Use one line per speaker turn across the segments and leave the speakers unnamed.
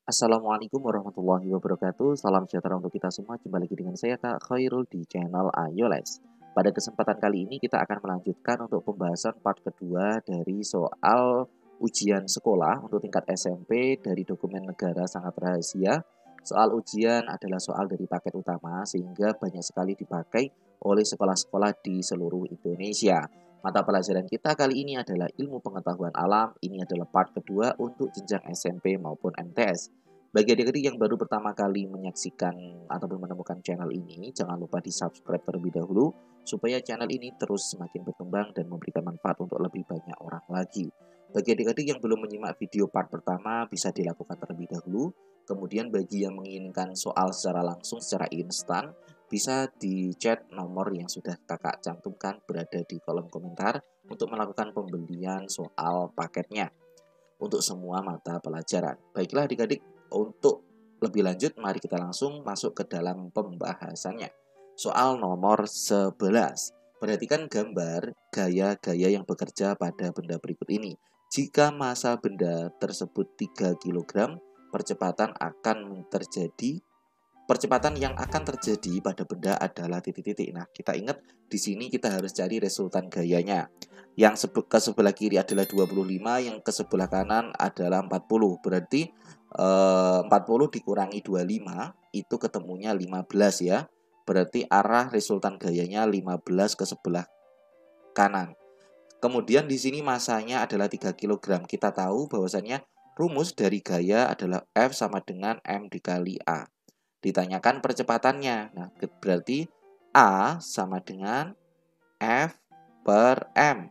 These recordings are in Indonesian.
Assalamualaikum warahmatullahi wabarakatuh. Salam sejahtera untuk kita semua. Jumpa lagi dengan saya Kak Khairul di channel Ayoles. Pada kesempatan kali ini kita akan melanjutkan untuk pembahasan part kedua dari soal ujian sekolah untuk tingkat SMP dari dokumen negara sangat rahasia. Soal ujian adalah soal dari paket utama sehingga banyak sekali dipakai oleh sekolah-sekolah di seluruh Indonesia. Mata pelajaran kita kali ini adalah ilmu pengetahuan alam. Ini adalah part kedua untuk jenjang SMP maupun MTS. Bagi adik-adik yang baru pertama kali menyaksikan ataupun menemukan channel ini, jangan lupa di-subscribe terlebih dahulu supaya channel ini terus semakin berkembang dan memberikan manfaat untuk lebih banyak orang lagi. Bagi adik-adik yang belum menyimak video part pertama, bisa dilakukan terlebih dahulu. Kemudian bagi yang menginginkan soal secara langsung, secara instan, bisa di chat nomor yang sudah kakak cantumkan berada di kolom komentar untuk melakukan pembelian soal paketnya untuk semua mata pelajaran. Baiklah adik-adik, untuk lebih lanjut mari kita langsung masuk ke dalam pembahasannya. Soal nomor 11. Perhatikan gambar gaya-gaya yang bekerja pada benda berikut ini. Jika massa benda tersebut 3 kg, percepatan yang akan terjadi pada benda adalah titik-titik. Nah, kita ingat di sini kita harus cari resultan gayanya. Yang ke sebelah kiri adalah 25, yang ke sebelah kanan adalah 40. Berarti 40 dikurangi 25 itu ketemunya 15 ya. Berarti arah resultan gayanya 15 ke sebelah kanan. Kemudian di sini masanya adalah 3 kg. Kita tahu bahwasannya rumus dari gaya adalah F sama dengan M dikali A. Ditanyakan percepatannya. Nah, berarti A sama dengan F per M.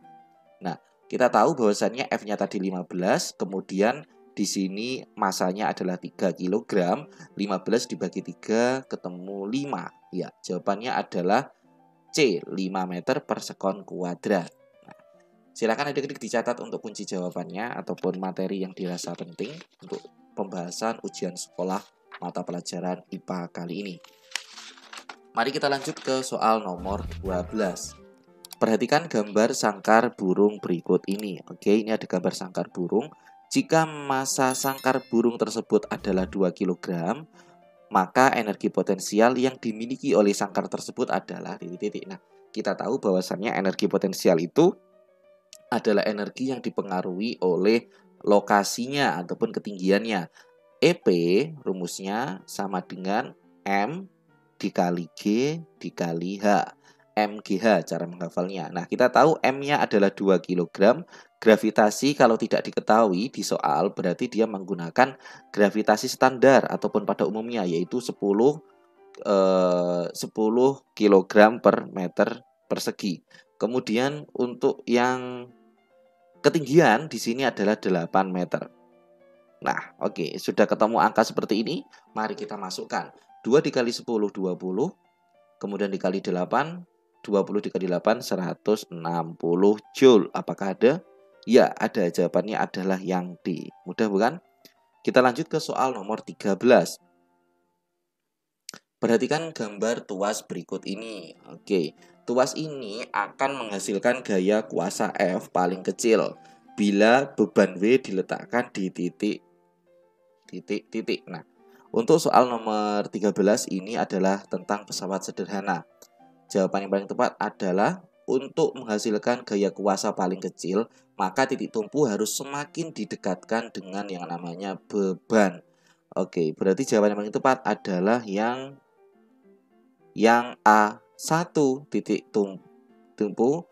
Nah, kita tahu bahwasannya F-nya tadi 15, kemudian di sini masanya adalah 3 kg, 15 dibagi 3 ketemu 5. Ya, jawabannya adalah C, 5 meter per sekon kuadrat. Nah, silakan adik-adik dicatat untuk kunci jawabannya ataupun materi yang dirasa penting untuk pembahasan ujian sekolah mata pelajaran IPA kali ini. Mari kita lanjut ke soal nomor 12. Perhatikan gambar sangkar burung berikut ini. Oke, ini ada gambar sangkar burung. Jika massa sangkar burung tersebut adalah 2 kg, maka energi potensial yang dimiliki oleh sangkar tersebut adalah titik-titik. Nah, kita tahu bahwasannya energi potensial itu adalah energi yang dipengaruhi oleh lokasinya ataupun ketinggiannya. EP rumusnya sama dengan M dikali G dikali H. MGH cara menghafalnya. Nah, kita tahu M-nya adalah 2 kg. Gravitasi kalau tidak diketahui di soal berarti dia menggunakan gravitasi standar ataupun pada umumnya yaitu 10 kg per meter persegi. Kemudian untuk yang ketinggian di sini adalah 8 meter. Nah, oke, sudah ketemu angka seperti ini, mari kita masukkan. 2 dikali 10, 20. Kemudian dikali 8, 20 dikali 8, 160 Joule. Apakah ada? Ya, ada. Jawabannya adalah yang D. Mudah bukan? Kita lanjut ke soal nomor 13. Perhatikan gambar tuas berikut ini. Oke, tuas ini akan menghasilkan gaya kuasa F paling kecil bila beban W diletakkan di titik. Nah, untuk soal nomor 13 ini adalah tentang pesawat sederhana. Jawaban yang paling tepat adalah untuk menghasilkan gaya kuasa paling kecil, maka titik tumpu harus semakin didekatkan dengan yang namanya beban. Oke, berarti jawaban yang paling tepat adalah yang A1, titik tumpu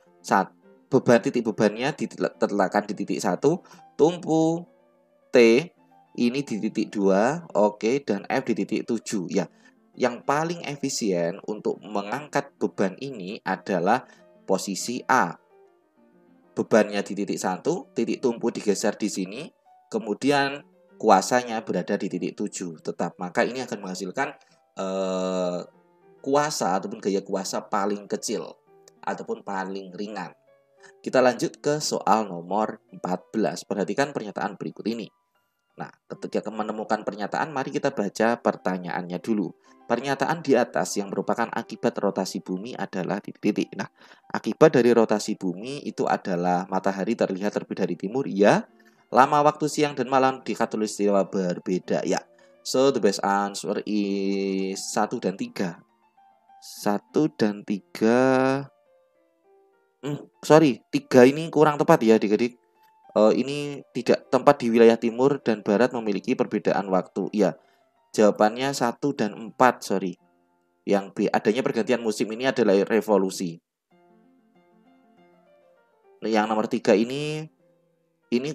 beban titik bebannya diletakkan di titik 1, tumpu T ini di titik 2, oke, dan F di titik 7 ya. Yang paling efisien untuk mengangkat beban ini adalah posisi A. Bebannya di titik 1, titik tumpu digeser di sini, kemudian kuasanya berada di titik 7 tetap. Maka ini akan menghasilkan kuasa ataupun gaya kuasa paling kecil ataupun paling ringan. Kita lanjut ke soal nomor 14. Perhatikan pernyataan berikut ini. Nah, ketika menemukan pernyataan, mari kita baca pertanyaannya dulu. Pernyataan di atas yang merupakan akibat rotasi bumi adalah titik-titik. Nah, akibat dari rotasi bumi itu adalah matahari terlihat terbit dari timur, ya. Lama waktu siang dan malam di khatulistiwa berbeda, ya. So the best answer is 1 dan 3. 1 dan 3. Sorry, 3 ini kurang tepat ya adik-adik. Ini tidak tempat di wilayah timur dan barat memiliki perbedaan waktu. Ya, jawabannya 1 dan 4, sorry. Yang B, adanya pergantian musim ini adalah revolusi. Yang nomor 3 ini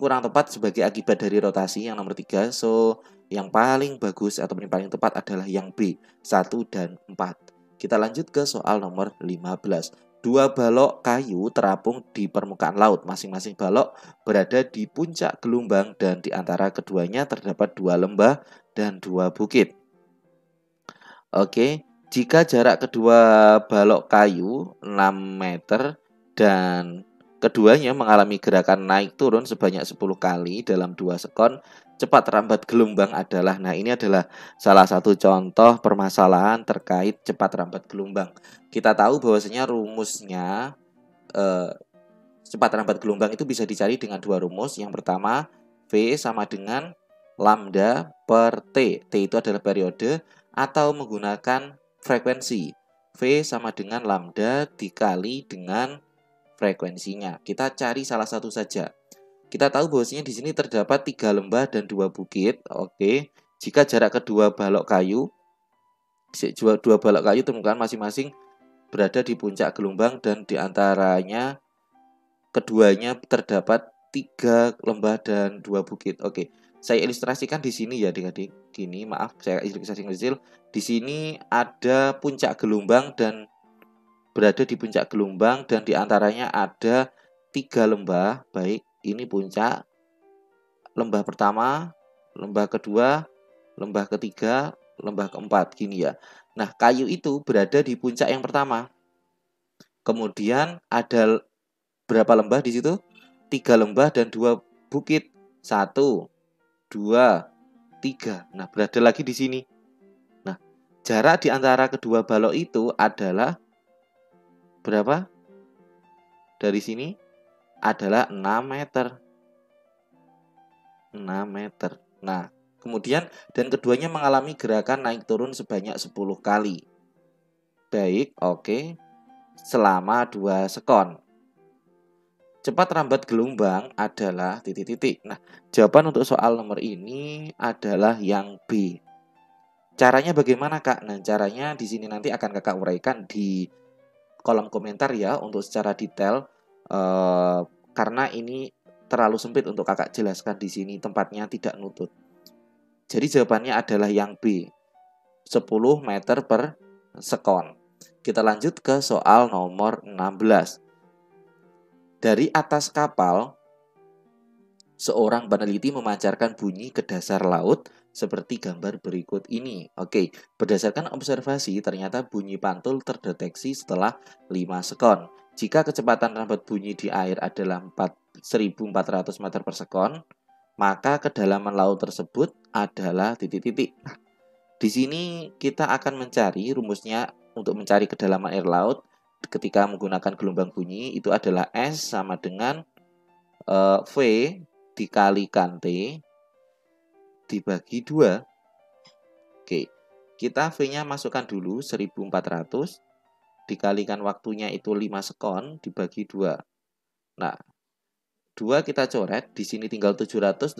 kurang tepat sebagai akibat dari rotasi. Yang nomor 3, so yang paling bagus atau yang paling tepat adalah yang B, 1 dan 4. Kita lanjut ke soal nomor 15. 2 balok kayu terapung di permukaan laut. Masing-masing balok berada di puncak gelombang dan di antara keduanya terdapat 2 lembah dan 2 bukit. Oke, jika jarak kedua balok kayu 6 meter dan keduanya mengalami gerakan naik turun sebanyak 10 kali dalam 2 sekon, cepat rambat gelombang adalah. Nah, ini adalah salah satu contoh permasalahan terkait cepat rambat gelombang. Kita tahu bahwasanya rumusnya cepat rambat gelombang itu bisa dicari dengan 2 rumus. Yang pertama, V sama dengan lambda per T. T itu adalah periode, atau menggunakan frekuensi. V sama dengan lambda dikali dengan frekuensinya. Kita cari salah satu saja. Kita tahu bahwasanya di sini terdapat 3 lembah dan 2 bukit. Oke. Jika jarak kedua balok kayu temukan masing-masing berada di puncak gelombang dan diantaranya keduanya terdapat 3 lembah dan 2 bukit. Oke. Saya ilustrasikan di sini ya adik-adik. Gini, maaf saya ilustrasi kecil. Di sini ada puncak gelombang dan berada di puncak gelombang dan diantaranya ada 3 lembah. Baik, ini puncak. Lembah pertama, lembah kedua, lembah ketiga, lembah keempat. Gini ya. Nah, kayu itu berada di puncak yang pertama. Kemudian ada berapa lembah di situ? 3 lembah dan 2 bukit. 1, 2, 3. Nah, berada lagi di sini. Nah, jarak di antara kedua balok itu adalah berapa? Dari sini adalah 6 meter. 6 meter. Nah, kemudian dan keduanya mengalami gerakan naik turun sebanyak 10 kali. Baik, oke. Selama 2 sekon. Cepat rambat gelombang adalah titik-titik. Nah, jawaban untuk soal nomor ini adalah yang B. Caranya bagaimana, Kak? Nah, caranya di sini nanti akan Kakak uraikan di kolom komentar ya untuk secara detail. Karena ini terlalu sempit untuk Kakak jelaskan di sini, tempatnya tidak nutut. Jadi jawabannya adalah yang B, 10 meter per sekon. Kita lanjut ke soal nomor 16. Dari atas kapal, seorang peneliti memancarkan bunyi ke dasar laut seperti gambar berikut ini. Oke, berdasarkan observasi, ternyata bunyi pantul terdeteksi setelah 5 sekon. Jika kecepatan rambat bunyi di air adalah 1400 meter per sekon, maka kedalaman laut tersebut adalah titik-titik. Nah, di sini kita akan mencari rumusnya untuk mencari kedalaman air laut ketika menggunakan gelombang bunyi itu adalah S sama dengan V dikalikan T dibagi 2. Oke, kita V-nya masukkan dulu 1400 dikalikan waktunya itu 5 sekon dibagi 2. Nah, 2 kita coret, di sini tinggal 700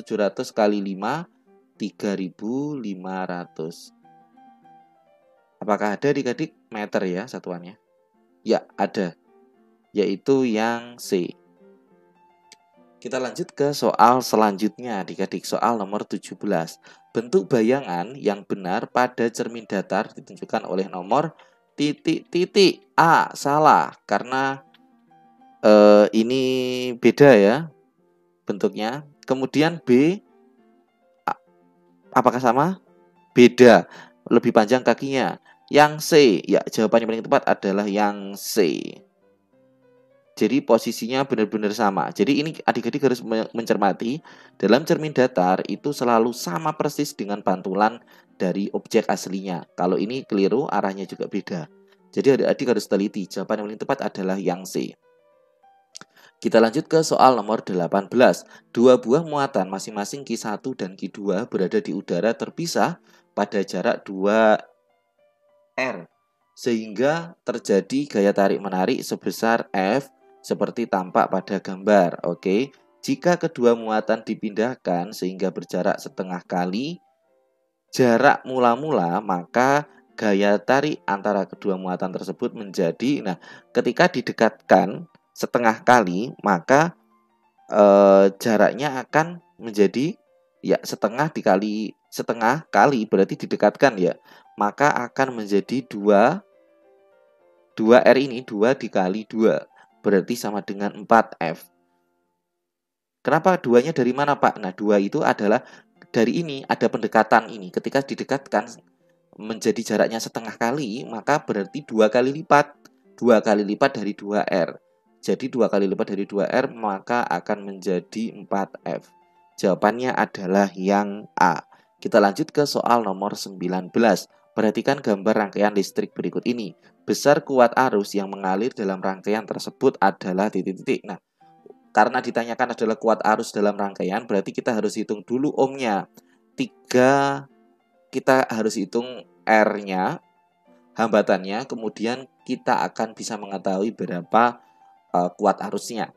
kali 5 3500. Apakah ada adik-adik meter ya satuannya? Ya, ada. Yaitu yang C. Kita lanjut ke soal selanjutnya adik-adik, soal nomor 17. Bentuk bayangan yang benar pada cermin datar ditunjukkan oleh nomor titik-titik. A, salah karena ini beda ya bentuknya. Kemudian B, apakah sama? Beda, lebih panjang kakinya. Yang C, ya jawaban yang paling tepat adalah yang C. Jadi posisinya benar-benar sama. Jadi ini adik-adik harus mencermati dalam cermin datar itu selalu sama persis dengan pantulan dari objek aslinya. Kalau ini keliru, arahnya juga beda. Jadi adik-adik harus teliti. Jawaban yang paling tepat adalah yang C. Kita lanjut ke soal nomor 18. Dua buah muatan masing-masing Q1 dan Q2 berada di udara terpisah pada jarak 2R. Sehingga terjadi gaya tarik-menarik sebesar F seperti tampak pada gambar. Oke. Jika kedua muatan dipindahkan sehingga berjarak setengah kali jarak mula-mula, maka gaya tarik antara kedua muatan tersebut menjadi, ketika didekatkan setengah kali, maka jaraknya akan menjadi setengah dikali setengah kali, berarti didekatkan ya, maka akan menjadi 2 R ini 2 dikali 2 berarti sama dengan 4F. Kenapa 2-nya dari mana, Pak? Nah, 2 itu adalah dari ini, ada pendekatan ini. Ketika didekatkan menjadi jaraknya setengah kali, maka berarti 2 kali lipat. 2 kali lipat dari 2R. Jadi 2 kali lipat dari 2R, maka akan menjadi 4F. Jawabannya adalah yang A. Kita lanjut ke soal nomor 19. Perhatikan gambar rangkaian listrik berikut ini. Besar kuat arus yang mengalir dalam rangkaian tersebut adalah titik-titik. Nah, karena ditanyakan adalah kuat arus dalam rangkaian, berarti kita harus hitung dulu ohmnya. 3, kita harus hitung R-nya, hambatannya, kemudian kita akan bisa mengetahui berapa kuat arusnya.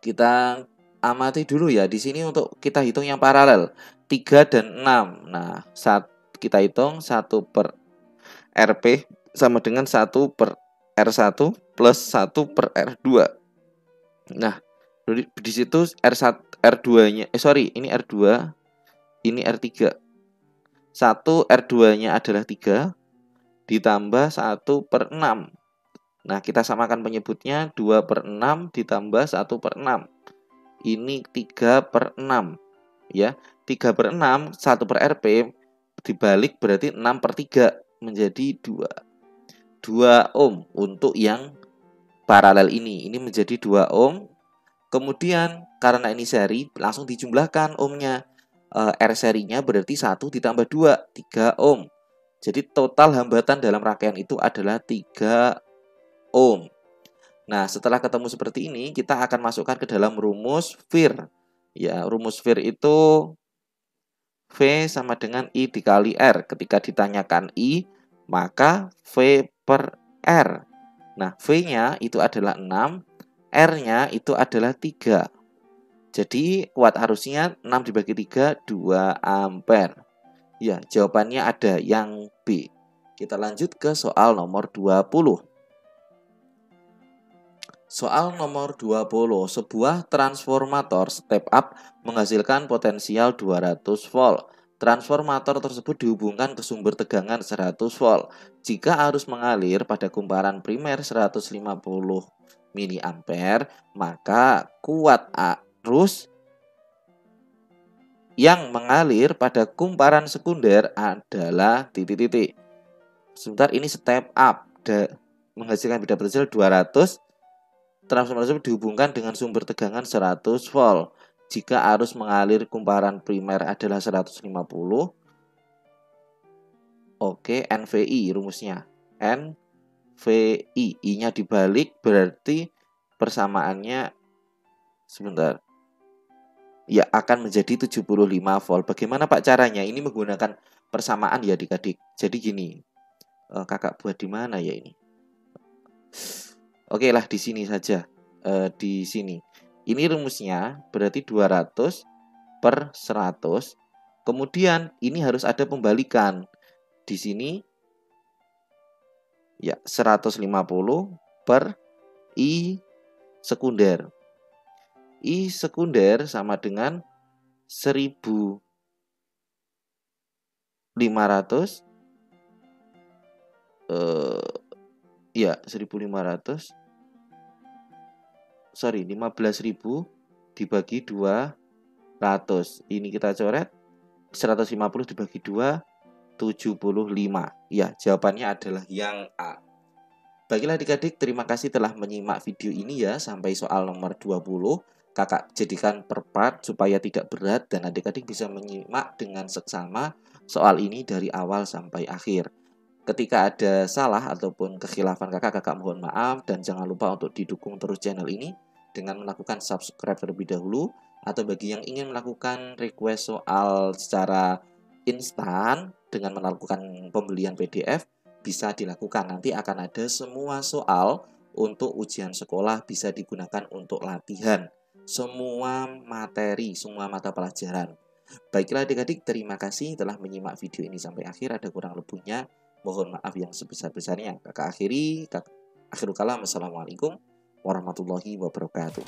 Kita amati dulu ya, di sini untuk kita hitung yang paralel, 3 dan 6. Nah, kita hitung 1 per RP sama dengan 1 per R1 plus 1 per R2. Nah, di situ R2-nya, ini R2, ini R3. 1 R2-nya adalah 3 ditambah 1 per 6. Nah, kita samakan penyebutnya, 2 per 6 ditambah 1 per 6. Ini 3 per 6. Ya, 3 per 6, 1 per RP dibalik berarti 6 per 3 menjadi 2 ohm untuk yang paralel ini. Ini menjadi 2 ohm. Kemudian karena ini seri, langsung dijumlahkan ohmnya. R serinya berarti 1 ditambah 2, 3 ohm. Jadi total hambatan dalam rangkaian itu adalah 3 ohm. Nah, setelah ketemu seperti ini, kita akan masukkan ke dalam rumus Firth. Ya, rumus Firth itu V sama dengan I dikali R. Ketika ditanyakan I, maka V per R. Nah, V-nya itu adalah 6, R-nya itu adalah 3. Jadi kuat arusnya 6 dibagi 3, 2 ampere. Ya, jawabannya ada yang B. Kita lanjut ke soal nomor 20. Soal nomor 20. Sebuah transformator step up menghasilkan potensial 200 volt. Transformator tersebut dihubungkan ke sumber tegangan 100 volt. Jika arus mengalir pada kumparan primer 150 mA, maka kuat arus yang mengalir pada kumparan sekunder adalah titik-titik. Sebentar, ini step up menghasilkan beda potensial 200. Transformator tersebut dihubungkan dengan sumber tegangan 100 volt. Jika arus mengalir kumparan primer adalah 150, oke, NVI rumusnya. NVI, I-nya dibalik berarti persamaannya, sebentar, ya akan menjadi 75 volt. Bagaimana Pak caranya? Ini menggunakan persamaan ya adik-adik. Jadi gini, kakak buat di mana ya ini? Oke lah, di sini saja. Di sini. Ini rumusnya berarti 200 per 100. Kemudian ini harus ada pembalikan. Di sini ya 150 per I sekunder. I sekunder sama dengan 1500 ya 1500 15.000 dibagi 200. Ini kita coret 150 dibagi 2, 75. Ya, jawabannya adalah yang A. Baiklah adik-adik, terima kasih telah menyimak video ini ya sampai soal nomor 20. Kakak jadikan per part supaya tidak berat dan adik-adik bisa menyimak dengan seksama soal ini dari awal sampai akhir. Ketika ada salah ataupun kekhilafan kakak mohon maaf dan jangan lupa untuk didukung terus channel ini dengan melakukan subscribe terlebih dahulu, atau bagi yang ingin melakukan request soal secara instan dengan melakukan pembelian PDF, bisa dilakukan. Nanti akan ada semua soal untuk ujian sekolah, bisa digunakan untuk latihan semua materi, semua mata pelajaran. Baiklah adik-adik, terima kasih telah menyimak video ini sampai akhir. Ada kurang lebihnya, mohon maaf yang sebesar-besarnya. Akhirul kalam, assalamualaikum warahmatullahi wabarakatuh.